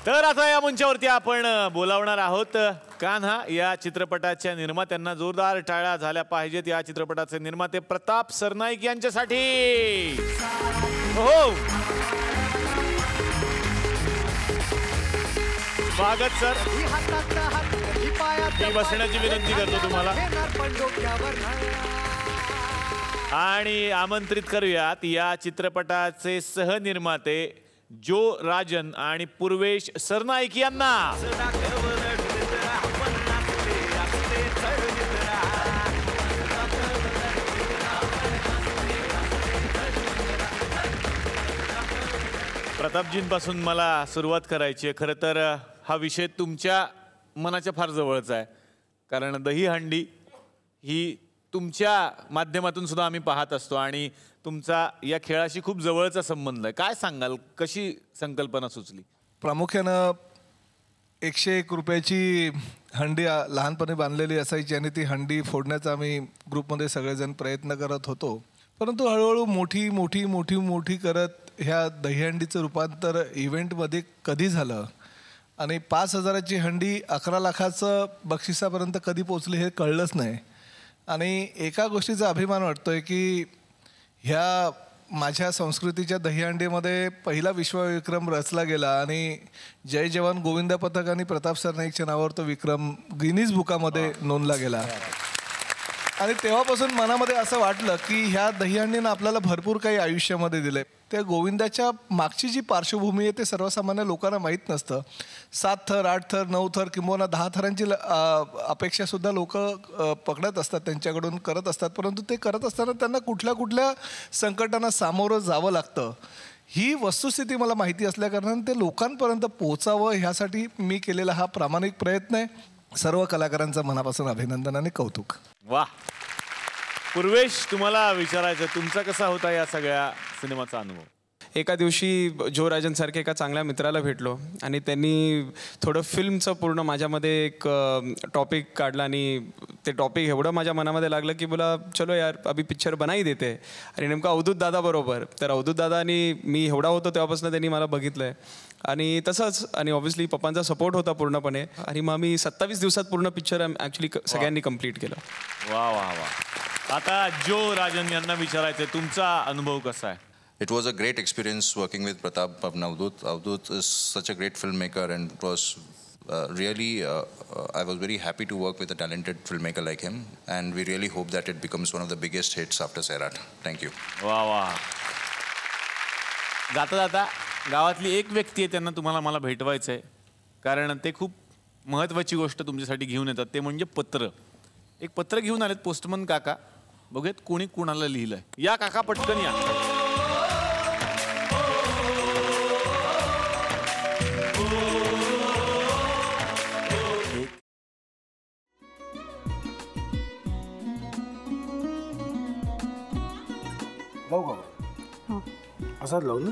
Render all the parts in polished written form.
तर आता या मंचावरती आपण बोलावणार आहोत कान्हा या चित्रपटाच्या निर्मात्यांना. जोरदार टाळ्या झाल्या पाहिजेत या चित्रपटाचे निर्माते प्रताप सरनाईक यांच्यासाठी. हो स्वागत सर. मी बसण्याची विनंती करतो तुम्हाला आणि आमंत्रित करूयात या चित्रपटाचे सहनिर्माते जो राजन आणि पूर्वेश सरनाईक यांना. प्रतापजींपासून मला सुरुवात करायची आहे. खरं तर हा विषय तुमच्या मनाच्या फार जवळचा आहे, कारण दहीहंडी ही तुमच्या माध्यमातून सुद्धा आम्ही पाहत असतो आणि तुमचा या खेळाशी खूप जवळचा संबंध आहे. काय सांगाल, कशी संकल्पना सुचली? प्रामुख्यानं 101 रुपयाची हंडी लहानपणी बांधलेली असायची आणि ती हंडी फोडण्याचा आम्ही ग्रुपमध्ये सगळेजण प्रयत्न करत होतो. परंतु हळूहळू मोठी मोठी मोठी मोठी करत ह्या दहीहंडीचं रूपांतर इव्हेंटमध्ये कधी झालं आणि 5,000ची हंडी 11 लाखाचं बक्षिसापर्यंत कधी पोचली हे कळलंच नाही. आणि एका गोष्टीचा अभिमान वाटतोय की ह्या माझ्या संस्कृतीच्या दहीहंडीमध्ये पहिला विश्वविक्रम रचला गेला आणि जय जवान गोविंदा पथक आणि प्रताप सरनाईकच्या नावावर तो विक्रम गिनीज बुकामध्ये नोंदला गेला. आणि तेव्हापासून मनामध्ये असं वाटलं की ह्या दहीहंडीनं आपल्याला भरपूर काही आयुष्यामध्ये दिलं आहे. त्या गोविंदाच्या मागची जी पार्श्वभूमी आहे ते सर्वसामान्य लोकांना माहीत नसतं. 7 थर 8 थर 9 थर किंवा 10 थरांची अपेक्षासुद्धा लोक पकडत असतात, त्यांच्याकडून करत असतात. परंतु ते करत असताना त्यांना कुठल्या कुठल्या संकटांना सामोरं जावं लागतं ही वस्तुस्थिती मला माहिती असल्याकारणाने ते लोकांपर्यंत पोहोचावं ह्यासाठी मी केलेला हा प्रामाणिक प्रयत्न आहे. सर्व कलाकारांचं मनापासून अभिनंदन आणि कौतुक. वाह. पूर्वेश, तुम्हाला विचारायचं, तुमचा कसा होता या सगळ्या सिनेमाचा अनुभव? एका दिवशी जो राजन सारखे एका चांगल्या मित्राला भेटलो आणि त्यांनी थोडं फिल्मचं पूर्ण माझ्यामध्ये एक टॉपिक काढला आणि ते टॉपिक एवढं माझ्या मनामध्ये लागलं की बोला चलो यार अभी पिक्चर बनाई देते. आणि नेमका अवधूत दादा बरोबर. तर अवधूत दादानी मी एवढा होतो तेव्हापासून त्यांनी मला बघितलं आहे आणि तसंच आणि ऑब्व्हियसली पप्पांचा सपोर्ट होता पूर्णपणे आणि मग आम्ही 27 दिवसात पूर्ण पिक्चर ॲक्च्युली सगळ्यांनी कंप्लीट केलं. वा वा वा. आता जो राजन यांना विचारायचं, तुमचा अनुभव कसा आहे? It was a great experience working with Pratap and Avdut. Avdut is such a great filmmaker and it was really, I was very happy to work with a talented filmmaker like him and we really hope that it becomes one of the biggest hits after Sairat. Thank you. वाह वाह. जाता जाता गावातली एक व्यक्ती आहे, त्यांना तुम्हाला मला भेटवायचं आहे, कारण ते खूप महत्त्वाची गोष्ट तुमच्यासाठी घेऊन येतात, ते म्हणजे पत्र. एक पत्र घेऊन आलेत पोस्टमन काका. बघूयात कोणी कोणाला लिहिलंय. या काका, पटकन या. लावू का? असाच लावू ना.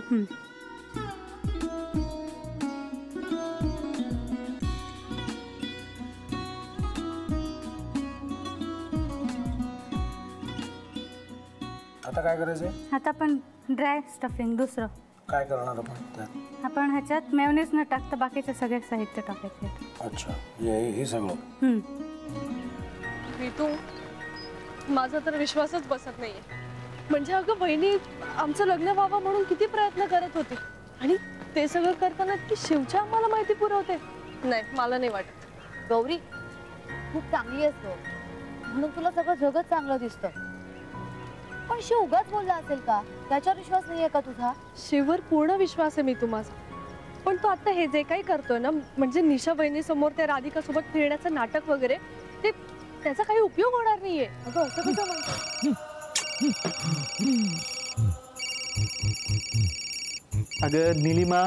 आता काय करायचंय? आता आपण ड्राय स्टफिंग दुसरं काय करणार आपण त्यात? आपण ह्याच्यात मेयोनीज न टाकता बाकीचे सगळे साहित्य टाकायचे. अच्छा, हे सगळं. ऋतू, माझा तर विश्वासच बसत नाहीये. म्हणजे अगं बहिणी आमचं लग्न व्हावं म्हणून किती प्रयत्न करत होते आणि ते सगळं करताना की शिवच्या आम्हाला माहिती पुरवते. नाही, मला नाही वाटत. गौरी खूप चांगली असतो म्हणून तुला सगळं जगत चांगलं दिसतं, पण शिव उगाच बोलला असेल का? त्याच्यावर विश्वास नाहीये का तुझा? शिववर पूर्ण विश्वास आहे मी तुम्हाला, पण तो आता हे जे काही करतोय ना, म्हणजे निशा बहिणी समोर त्या राधिका सोबत फिरण्याचं नाटक वगैरे, ते त्याचा काही उपयोग होणार नाहीये. अगं असं कसं म्हणतो? अगं नीलिमा,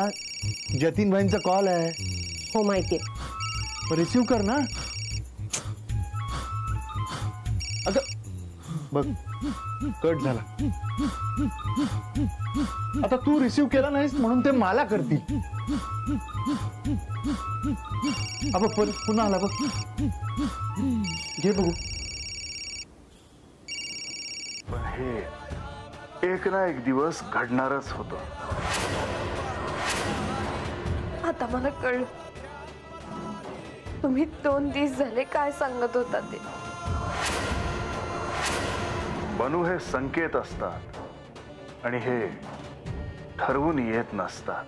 जतीन भाईंचा कॉल आहे. हो माहितीये. रिसीव कर ना. अगं बघ, कट झाला. आता तू रिसीव केला नाहीस म्हणून ते मला करतील. अब पुन्हा आला बघ. घे बघू. पण हे एक ना एक दिवस घडणारच होतं. आता मला कळलं तुम्ही 2 दिवस झाले काय सांगत होता ते. बनू हे संकेत असतात आणि हे ठरवून येत नसतात.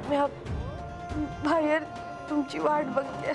मी बाहेर तुमची वाट बघते.